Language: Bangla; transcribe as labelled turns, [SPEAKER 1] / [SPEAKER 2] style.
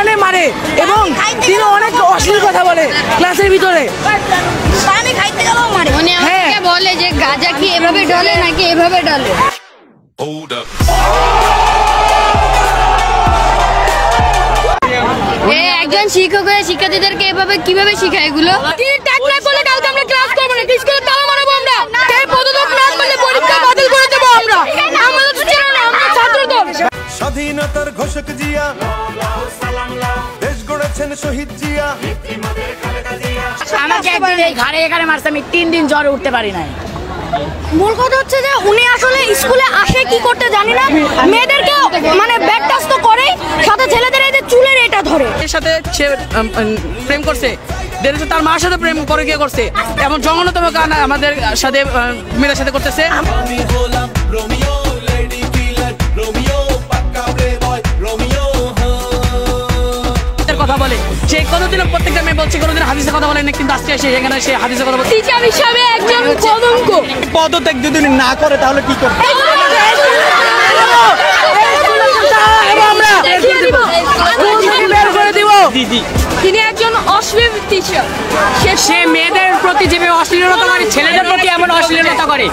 [SPEAKER 1] অনুষ্ঠানে মারে এবং তিনি অনেক অশ্লীল কথা বলে ক্লাসের ভিতরে।
[SPEAKER 2] পানি খাইতে গেলেও মারে। উনি আমাকে বলে যে গাঁজা কি এভাবে ঢলে নাকি এভাবে ঢলে। একজন শিক্ষক হয়ে শিক্ষার্থীদেরকে এভাবে কিভাবে শিখায় এগুলো? তিনি ট্যাগ না করলে কালকে আমরা ক্লাস করব না, স্কুলে তালা মারবো আমরা। এই পদত্যাগ না করলে পরীক্ষা বাতিল করে দেব আমরা। আমাদের তো জানো না, আমরা ছাত্রদল।
[SPEAKER 3] স্বাধীনতার ঘোষক জিয়া, দেশ গড়েছেন শহীদ জিয়া।
[SPEAKER 1] আমাকে একদিন এই ঘাড়ে এখানে মারছে, আমি 3 দিন জ্বরে উঠতে পারি নাই।
[SPEAKER 2] মূল কথা হচ্ছে যে উনি আসলে স্কুলে আসে কি করতে জানি না, মেয়েদেরকে মানে ব্যাড টাচ তো করে, সাথে ছেলেদের এই যে চুলের এটা ধরে।
[SPEAKER 1] এর সাথে সে প্রেম করছে, তার মার সাথে প্রেম করে গিয়ে করছে, এমন জঘন্যতম গান আমাদের সাথে মেয়েদের সাথে করতেছে। কথা বলে সে কোনোদিনও, প্রত্যেকটা মেয়ে বলছে কোনোদিন হাদিসের কথা বলে না, কিন্তু আজকে সে এখানে সে হাদিসের কথা বলে।
[SPEAKER 2] টিচার হিসাবে একজন কলঙ্ক।
[SPEAKER 3] পদত্যাগ যদি না করে তাহলে কি করবে?
[SPEAKER 2] তিনি একজন অশ্লীল টিচার,
[SPEAKER 1] সে মেয়েদের প্রতি যেভাবে অশ্লীলতা করে, ছেলেদের প্রতি এমন অশ্লীলতা করে।